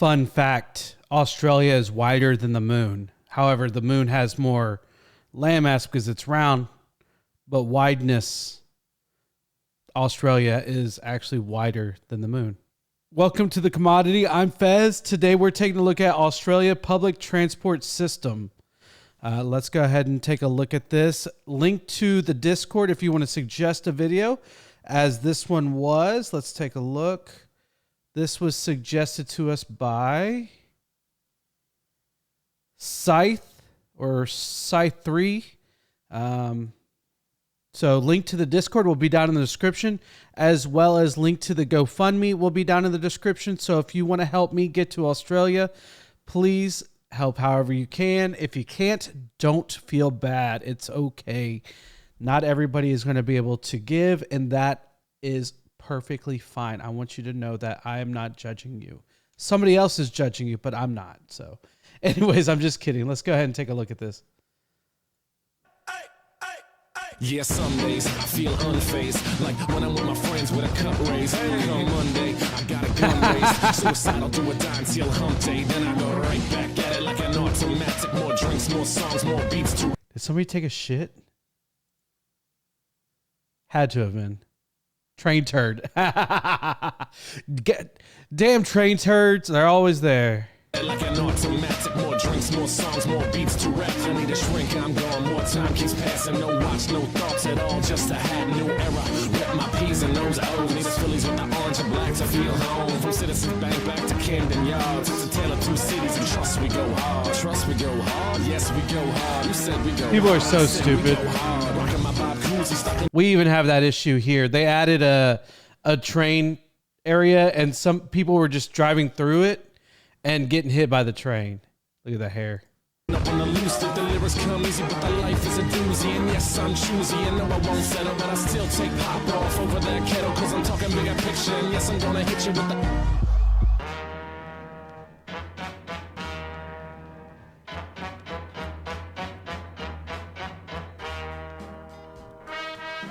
Fun fact, Australia is wider than the moon. However, the moon has more landmass because it's round, but wideness, Australia is actually wider than the moon. Welcome to The Commodity. I'm Fez. Today we're taking a look at Australia public transport system. Let's go ahead and take a look at this. Link to the Discord if you want to suggest a video, as this one was. Let's take a look. This was suggested to us by Scythe or Scythe 3. So link to the Discord will be down in the description, as well as link to the GoFundMe will be down in the description. So if you want to help me get to Australia, please help however you can. If you can't, don't feel bad. It's okay. Not everybody is going to be able to give, and that is perfectly fine. I want you to know that I am not judging you. Somebody else is judging you, but I'm not. So anyways, I'm just kidding. Let's go ahead and take a look at this. Yeah, some days I feel unfazed, like when I'm with my friends with a cup raised. On Monday, I got a gun raised, suicidal do or die until hump day. Then I go right back at it like an automatic. More drinks, more songs, more beats too. Did somebody take a shit? Had to have been. Train turd. Damn train turds, they're always there. Like an automatic, more drinks, more songs, more beats to rap. I need a shrink, I'm gone, more time keeps passing. No watch, no thoughts at all, just a hat, new era. Rep my P's and those O's, need the Phillies with the orange and black to feel home. From Citizens Bank back to Camden Yards, it's a tale of two cities, and trust we go hard. Trust we go hard, yes we go hard. You said we go People hard. are so stupid. We even have that issue here. They added a train area, and some people were just driving through it and getting hit by the train. Look at the hair. Up on the loose, the lyrics come easy, but the life is a doozy. And yes, I'm choosy, and no, I won't settle, but I still take pop off over that kettle, cause I'm talking bigger picture. And yes, I'm gonna hit you with the...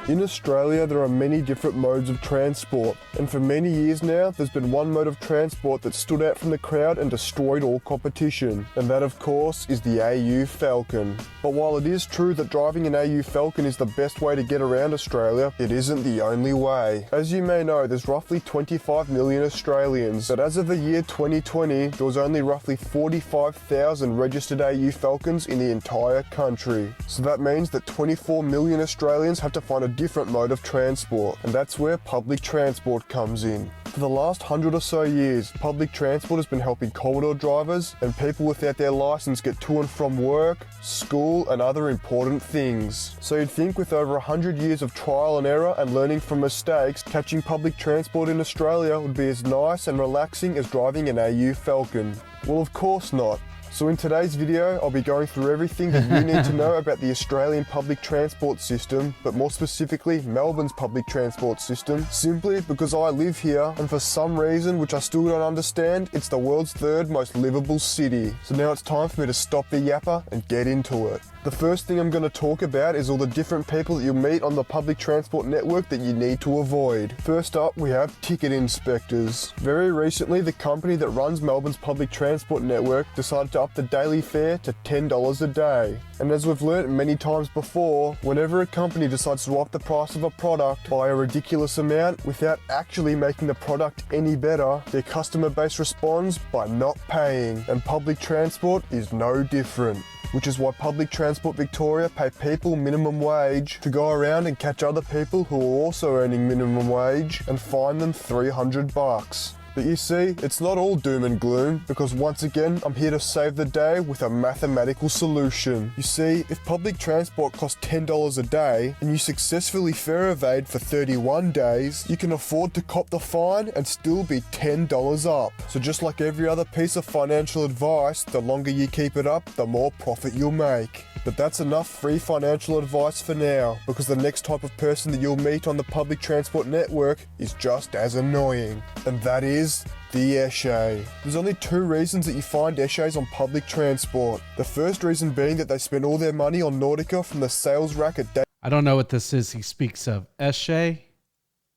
In Australia, there are many different modes of transport, and for many years now, there's been one mode of transport that stood out from the crowd and destroyed all competition, and that of course is the AU Falcon. But while it is true that driving an AU Falcon is the best way to get around Australia, it isn't the only way. As you may know, there's roughly 25 million Australians, but as of the year 2020, there was only roughly 45,000 registered AU Falcons in the entire country. So that means that 24 million Australians have to find a different mode of transport, and that's where public transport comes in. For the last 100 or so years, public transport has been helping corridor drivers and people without their license get to and from work, school, and other important things. So you'd think with over 100 years of trial and error and learning from mistakes, catching public transport in Australia would be as nice and relaxing as driving an AU Falcon. Well, of course not. So in today's video, I'll be going through everything that you need to know about the Australian public transport system, but more specifically, Melbourne's public transport system, simply because I live here, and for some reason, which I still don't understand, it's the world's third most livable city. So now it's time for me to stop the yapper and get into it. The first thing I'm going to talk about is all the different people that you'll meet on the public transport network that you need to avoid. First up, we have ticket inspectors. Very recently, the company that runs Melbourne's public transport network decided to up the daily fare to $10 a day. And as we've learnt many times before, whenever a company decides to up the price of a product by a ridiculous amount without actually making the product any better, their customer base responds by not paying. And public transport is no different. Which is why Public Transport Victoria pay people minimum wage to go around and catch other people who are also earning minimum wage and fine them $300. But you see, it's not all doom and gloom, because once again, I'm here to save the day with a mathematical solution. You see, if public transport costs $10 a day, and you successfully fare evade for 31 days, you can afford to cop the fine and still be $10 up. So just like every other piece of financial advice, the longer you keep it up, the more profit you'll make. But that's enough free financial advice for now, because the next type of person that you'll meet on the public transport network is just as annoying, and that is the eshay. There's only two reasons that you find eshays on public transport. The first reason being that they spend all their money on Nautica from the sales rack at day. I don't know what this is he speaks of. Eshay?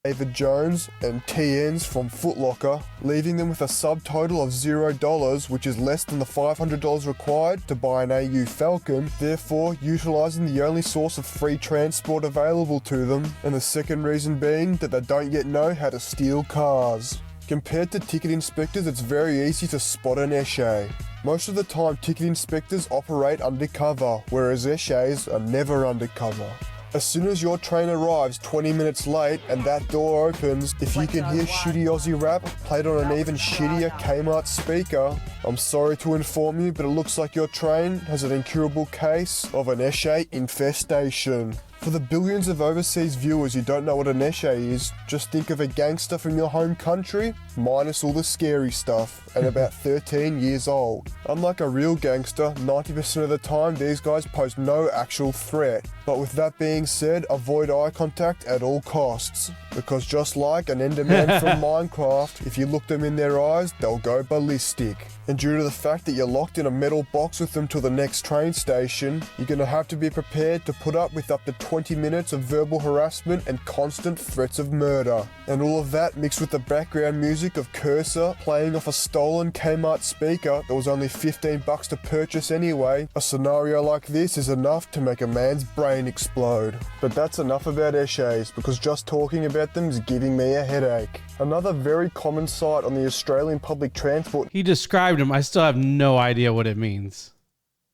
David Jones and TNs from Foot Locker, leaving them with a subtotal of $0, which is less than the $500 required to buy an AU Falcon, therefore utilising the only source of free transport available to them, and the second reason being that they don't yet know how to steal cars. Compared to ticket inspectors, it's very easy to spot an Eshe. Most of the time, ticket inspectors operate undercover, whereas Eshes are never undercover. As soon as your train arrives 20 minutes late and that door opens, if you can hear shitty Aussie rap played on an even shittier Kmart speaker, I'm sorry to inform you, but it looks like your train has an incurable case of an Eshe infestation. For the billions of overseas viewers who don't know what an Eshe is, just think of a gangster from your home country, minus all the scary stuff, and about 13 years old. Unlike a real gangster, 90% of the time these guys pose no actual threat. But with that being said, avoid eye contact at all costs. Because just like an Enderman from Minecraft, if you look them in their eyes, they'll go ballistic. And due to the fact that you're locked in a metal box with them till the next train station, you're going to have to be prepared to put up with up to 20 minutes of verbal harassment and constant threats of murder. And all of that mixed with the background music of Cursor playing off a stolen Kmart speaker that was only $15 to purchase anyway. A scenario like this is enough to make a man's brain explode. But that's enough about Eshes, because just talking about them is giving me a headache. Another very common sight on the Australian public transport He described him. I still have no idea what it means.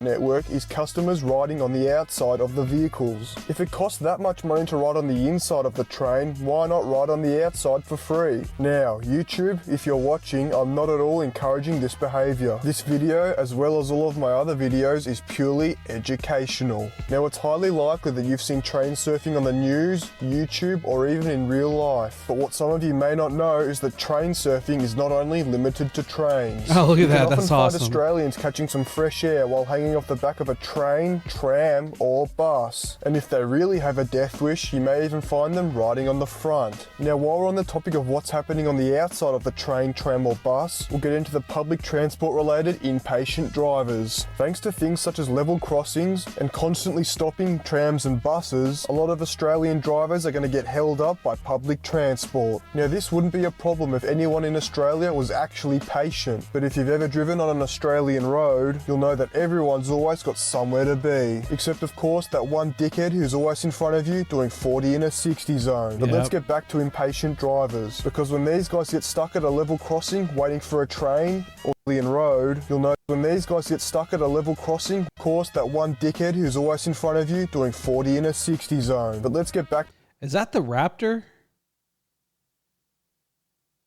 network is customers riding on the outside of the vehicles. If it costs that much money to ride on the inside of the train, why not ride on the outside for free? Now, YouTube, if you're watching, I'm not at all encouraging this behaviour. This video, as well as all of my other videos, is purely educational. Now, it's highly likely that you've seen train surfing on the news, YouTube, or even in real life. But what some of you may not know is that train surfing is not only limited to trains. Oh, look at You can that. often That's find awesome. Australians catching some fresh air while hanging off the back of a train, tram, or bus. And if they really have a death wish, you may even find them riding on the front. Now, while we're on the topic of what's happening on the outside of the train, tram, or bus, we'll get into the public transport related impatient drivers. Thanks to things such as level crossings and constantly stopping trams and buses, a lot of Australian drivers are going to get held up by public transport. Now, this wouldn't be a problem if anyone in Australia was actually patient, but if you've ever driven on an Australian road, you'll know that everyone's always got somewhere to be. Except, of course, that one dickhead who's always in front of you doing 40 in a 60 zone. But let's get back to impatient drivers, because when these guys get stuck at a level crossing waiting for a train or Australian road, you'll know when these guys get stuck at a level crossing, of course, that one dickhead who's always in front of you doing 40 in a 60 zone. But let's get back. Is that the Raptor?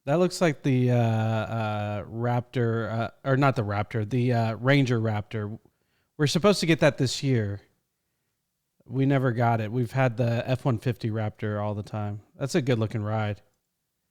That looks like the Raptor, or not the Raptor, the Ranger Raptor. We're supposed to get that this year. We never got it. We've had the F-150 Raptor all the time. That's a good looking ride.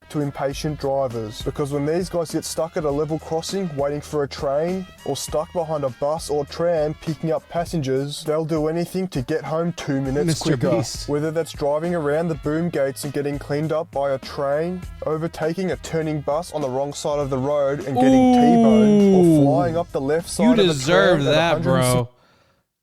To impatient drivers, because when these guys get stuck at a level crossing waiting for a train, or stuck behind a bus or tram picking up passengers, they'll do anything to get home 2 minutes Mr. quicker. Beast. Whether that's driving around the boom gates and getting cleaned up by a train, overtaking a turning bus on the wrong side of the road and getting T-boned, or flying up the left side You of the deserve tram at that, bro.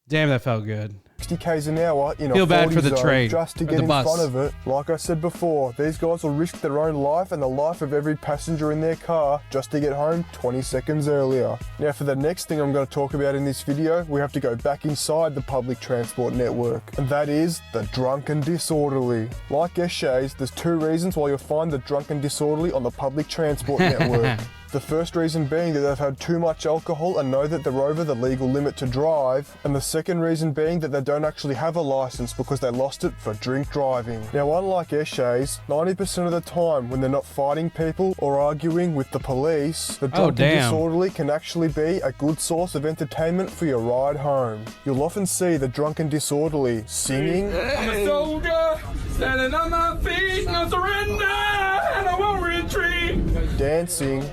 Damn, that felt good. 60 k's an hour in Feel a bad 40 for the zone train, just to or get the in bus. front of it. Like I said before, these guys will risk their own life and the life of every passenger in their car just to get home 20 seconds earlier. Now, for the next thing I'm going to talk about in this video, we have to go back inside the public transport network, and that is the drunk and disorderly. Like Eshes, there's two reasons why you'll find the drunk and disorderly on the public transport network. The first reason being that they've had too much alcohol and know that they're over the legal limit to drive, and the second reason being that they don't actually have a license because they lost it for drink driving. Now, unlike Eshes, 90% of the time when they're not fighting people or arguing with the police, the drunk and disorderly can actually be a good source of entertainment for your ride home. You'll often see the drunk and disorderly singing, I'm a soldier, standing on my feet, no surrender, and I won't retreat. dancing,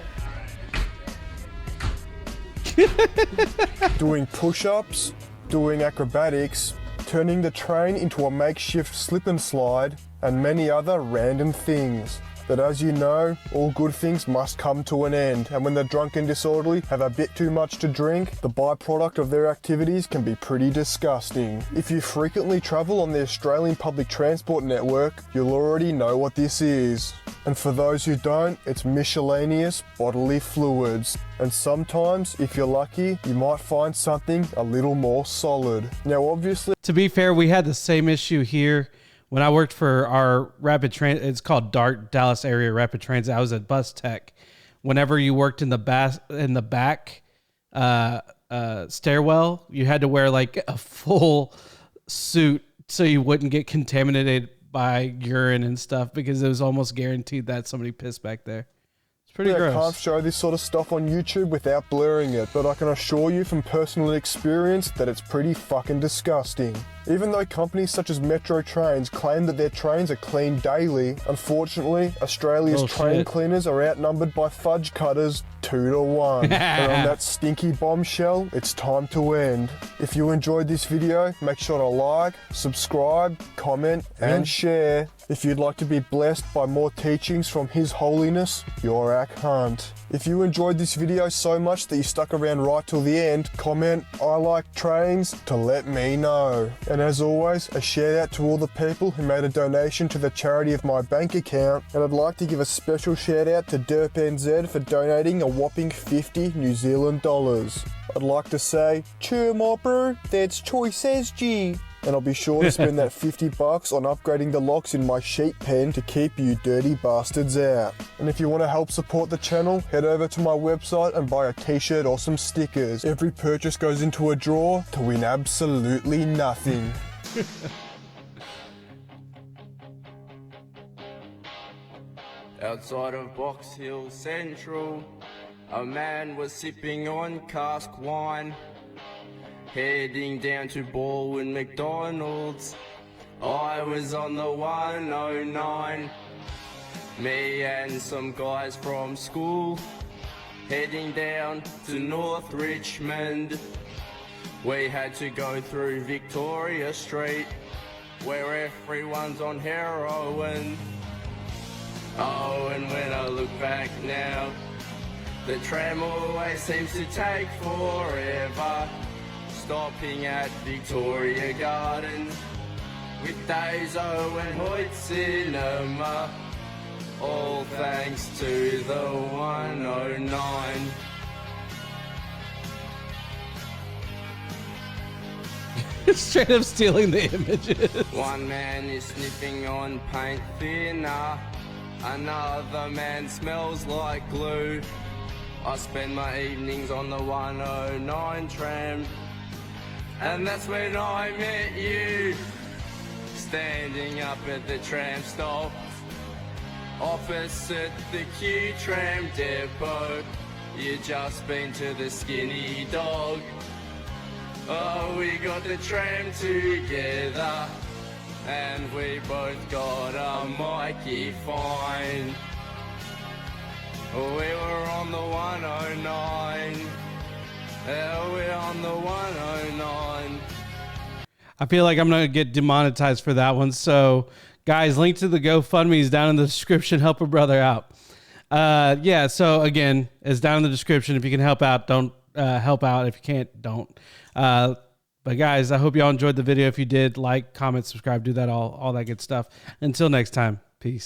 doing push-ups, doing acrobatics, turning the train into a makeshift slip and slide, and many other random things. But as you know, all good things must come to an end, and when the drunk and disorderly have a bit too much to drink, the byproduct of their activities can be pretty disgusting. If you frequently travel on the Australian public transport network, you'll already know what this is. And for those who don't, it's miscellaneous bodily fluids. And sometimes, if you're lucky, you might find something a little more solid. Now obviously, To be fair, we had the same issue here when I worked for our rapid transit. It's called DART, Dallas Area Rapid Transit. I was at bus tech. Whenever you worked in the back stairwell, you had to wear like a full suit so you wouldn't get contaminated by urine and stuff, because it was almost guaranteed that somebody pissed back there. It's pretty I gross. can't show this sort of stuff on YouTube without blurring it, but I can assure you from personal experience that it's pretty fucking disgusting. Even though companies such as Metro Trains claim that their trains are cleaned daily, unfortunately, Australia's train cleaners are outnumbered by fudge cutters 2-1. And on that stinky bombshell, it's time to end. If you enjoyed this video, make sure to like, subscribe, comment, and share. If you'd like to be blessed by more teachings from His Holiness, Yorak Hunt. If you enjoyed this video so much that you stuck around right till the end, comment "I like trains" to let me know. And as always, a shout out to all the people who made a donation to the charity of my bank account, and I'd like to give a special shout out to DerpNZ for donating a whopping 50 New Zealand dollars. I'd like to say, cheer mopper, that's choice SG. And I'll be sure to spend that $50 on upgrading the locks in my sheep pen to keep you dirty bastards out. And if you want to help support the channel, head over to my website and buy a t-shirt or some stickers. Every purchase goes into a draw to win absolutely nothing. Outside of Box Hill Central, a man was sipping on cask wine, heading down to Baldwin McDonald's. I was on the 109, me and some guys from school, heading down to North Richmond. We had to go through Victoria Street, where everyone's on heroin. Oh, and when I look back now, the tram always seems to take forever, stopping at Victoria Gardens with Dazo and Hoyt Cinema, all thanks to the 109. Straight up stealing the images. One man is sniffing on paint thinner, another man smells like glue. I spend my evenings on the 109 tram, and that's when I met you, standing up at the tram stop, opposite the Q tram depot. You just been to the Skinny Dog. Oh, we got the tram together, and we both got a Mikey fine. We were on the 109. Yeah, we're on the 109. I feel like I'm going to get demonetized for that one. So, guys, link to the GoFundMe is down in the description. Help a brother out. Yeah, so, again, it's down in the description. If you can help out, don't help out. If you can't, don't. But, guys, I hope y'all enjoyed the video. If you did, like, comment, subscribe, do that, all that good stuff. Until next time, peace.